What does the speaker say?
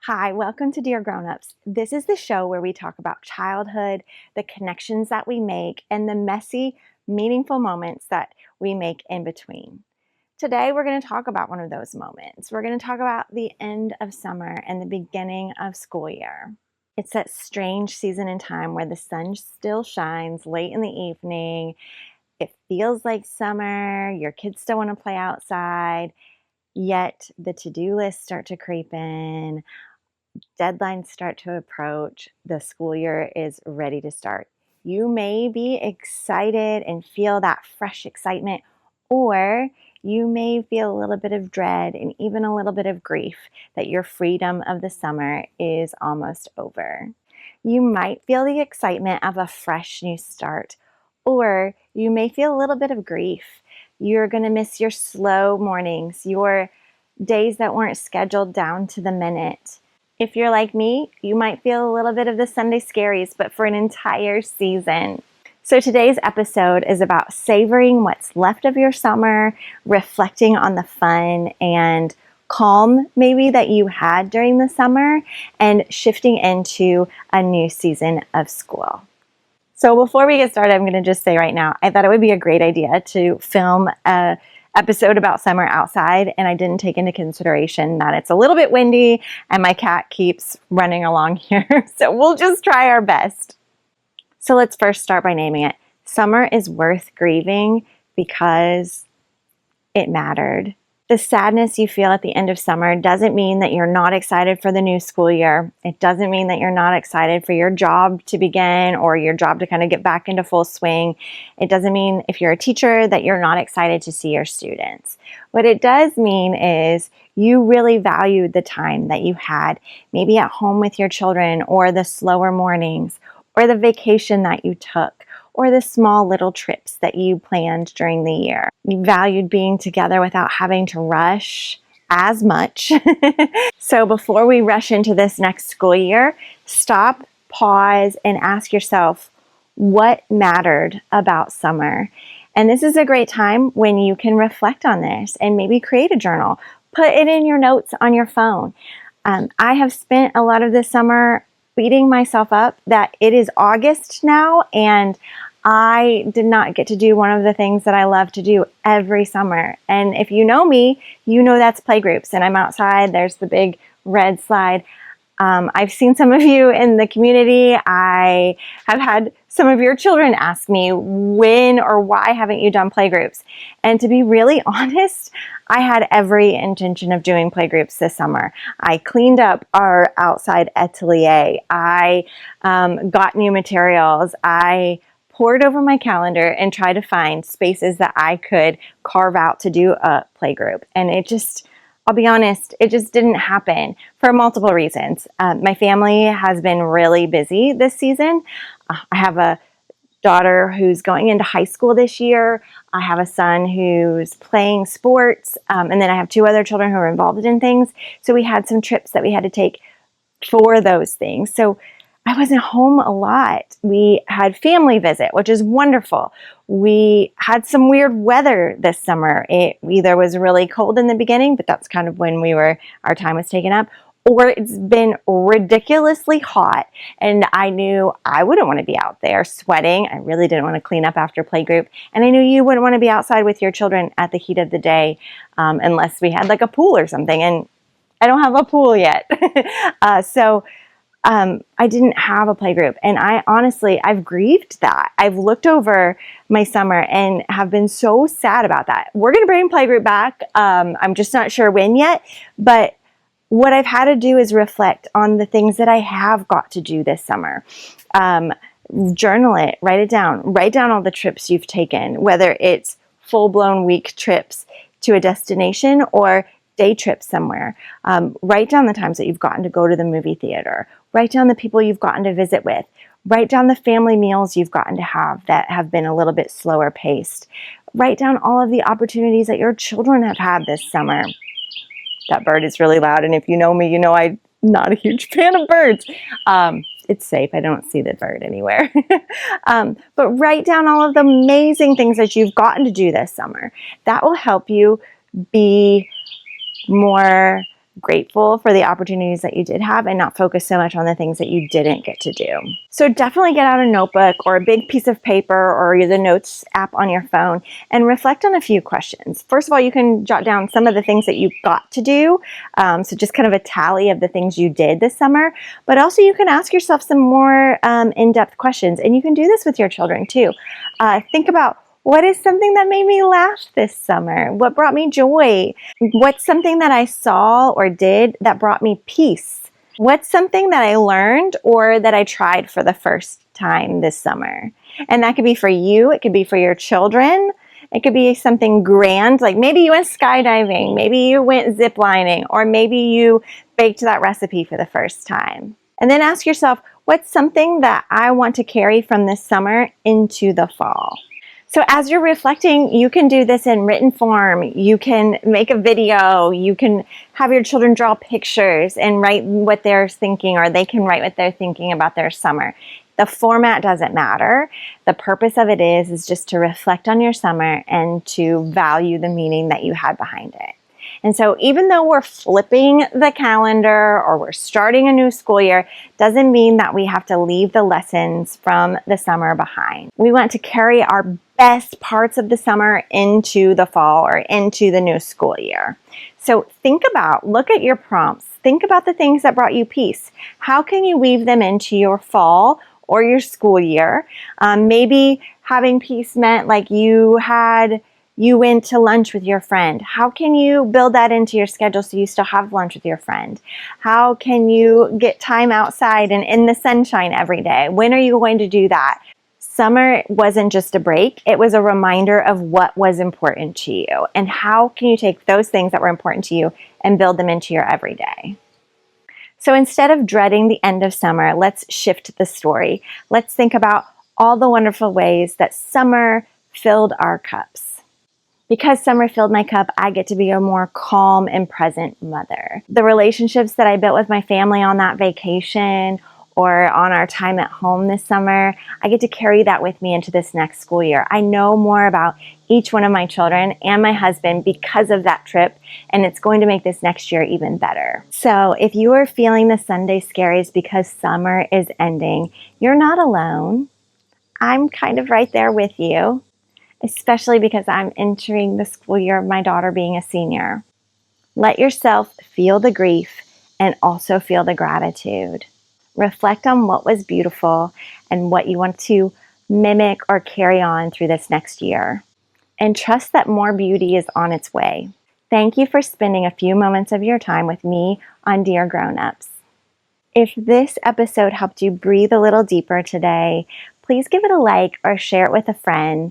Hi, welcome to Dear Grownups. This is the show where we talk about childhood, the connections that we make, and the messy, meaningful moments that we make in between. Today, we're going to talk about one of those moments. We're going to talk about the end of summer and the beginning of school year. It's that strange season in time where the sun still shines late in the evening. It feels like summer. Your kids still want to play outside, yet the to-do lists start to creep in. Deadlines start to approach, the school year is ready to start. You may be excited and feel that fresh excitement, or you may feel a little bit of dread and even a little bit of grief that your freedom of the summer is almost over. You might feel the excitement of a fresh new start, or you may feel a little bit of grief. You're going to miss your slow mornings, your days that weren't scheduled down to the minute. If you're like me, you might feel a little bit of the Sunday Scaries, but for an entire season. So today's episode is about savoring what's left of your summer, reflecting on the fun and calm maybe that you had during the summer, and shifting into a new season of school. So before we get started, I'm going to just say right now, I thought it would be a great idea to film a episode about summer outside, and I didn't take into consideration that it's a little bit windy and my cat keeps running along here. So we'll just try our best. So let's first start by naming it. Summer is worth grieving because it mattered. The sadness you feel at the end of summer doesn't mean that you're not excited for the new school year. It doesn't mean that you're not excited for your job to begin or your job to kind of get back into full swing. It doesn't mean if you're a teacher that you're not excited to see your students. What it does mean is you really valued the time that you had, maybe at home with your children, or the slower mornings, or the vacation that you took, or the small little trips that you planned during the year. You valued being together without having to rush as much. So before we rush into this next school year, stop, pause, and ask yourself, what mattered about summer? And this is a great time when you can reflect on this and maybe create a journal. Put it in your notes on your phone. I have spent a lot of this summer beating myself up that it is August now, and I did not get to do one of the things that I love to do every summer. And if you know me, you know that's playgroups, and I'm outside. There's the big red slide. I've seen some of you in the community. I have had some of your children ask me, when or why haven't you done playgroups? And to be really honest, I had every intention of doing playgroups this summer. I cleaned up our outside atelier. I got new materials. I pored over my calendar and tried to find spaces that I could carve out to do a playgroup. And I'll be honest, it just didn't happen for multiple reasons. My family has been really busy this season. I have a daughter who's going into high school this year. I have a son who's playing sports. And then I have two other children who are involved in things. So we had some trips that we had to take for those things. So I wasn't home a lot. We had family visit, which is wonderful. We had some weird weather this summer. It either was really cold in the beginning, but that's kind of when our time was taken up, or it's been ridiculously hot. And I knew I wouldn't want to be out there sweating. I really didn't want to clean up after playgroup. And I knew you wouldn't want to be outside with your children at the heat of the day unless we had like a pool or something. And I don't have a pool yet. I didn't have a playgroup, and I've grieved that. I've looked over my summer and have been so sad about that. We're going to bring playgroup back. I'm just not sure when yet, but what I've had to do is reflect on the things that I have got to do this summer. Journal it, write it down. Write down all the trips you've taken, whether it's full-blown week trips to a destination or day trips somewhere. Write down the times that you've gotten to go to the movie theater. Write down the people you've gotten to visit with. Write down the family meals you've gotten to have that have been a little bit slower paced. Write down all of the opportunities that your children have had this summer. That bird is really loud, and if you know me, you know I'm not a huge fan of birds. It's safe. I don't see the bird anywhere. But write down all of the amazing things that you've gotten to do this summer. That will help you be more grateful for the opportunities that you did have and not focus so much on the things that you didn't get to do. So definitely get out a notebook or a big piece of paper or the notes app on your phone and reflect on a few questions. First of all, you can jot down some of the things that you got to do. So just kind of a tally of the things you did this summer, but also you can ask yourself some more in-depth questions, and you can do this with your children too. Think about, what is something that made me laugh this summer? What brought me joy? What's something that I saw or did that brought me peace? What's something that I learned or that I tried for the first time this summer? And that could be for you. It could be for your children. It could be something grand, like maybe you went skydiving, maybe you went ziplining, or maybe you baked that recipe for the first time. And then ask yourself, what's something that I want to carry from this summer into the fall? So as you're reflecting, you can do this in written form. You can make a video. You can have your children draw pictures and write what they're thinking, or they can write what they're thinking about their summer. The format doesn't matter. The purpose of it is just to reflect on your summer and to value the meaning that you had behind it. And so even though we're flipping the calendar or we're starting a new school year, doesn't mean that we have to leave the lessons from the summer behind. We want to carry our best parts of the summer into the fall or into the new school year. So look at your prompts. Think about the things that brought you peace. How can you weave them into your fall or your school year? Maybe having peace meant like you went to lunch with your friend. How can you build that into your schedule so you still have lunch with your friend? How can you get time outside and in the sunshine every day? When are you going to do that? Summer wasn't just a break. It was a reminder of what was important to you. And how can you take those things that were important to you and build them into your everyday? So instead of dreading the end of summer, let's shift the story. Let's think about all the wonderful ways that summer filled our cups. Because summer filled my cup, I get to be a more calm and present mother. The relationships that I built with my family on that vacation or on our time at home this summer, I get to carry that with me into this next school year. I know more about each one of my children and my husband because of that trip, and it's going to make this next year even better. So if you are feeling the Sunday scaries because summer is ending, you're not alone. I'm kind of right there with you, especially because I'm entering the school year of my daughter being a senior. Let yourself feel the grief and also feel the gratitude. Reflect on what was beautiful and what you want to mimic or carry on through this next year. And trust that more beauty is on its way. Thank you for spending a few moments of your time with me on Dear Grownups. If this episode helped you breathe a little deeper today, please give it a like or share it with a friend.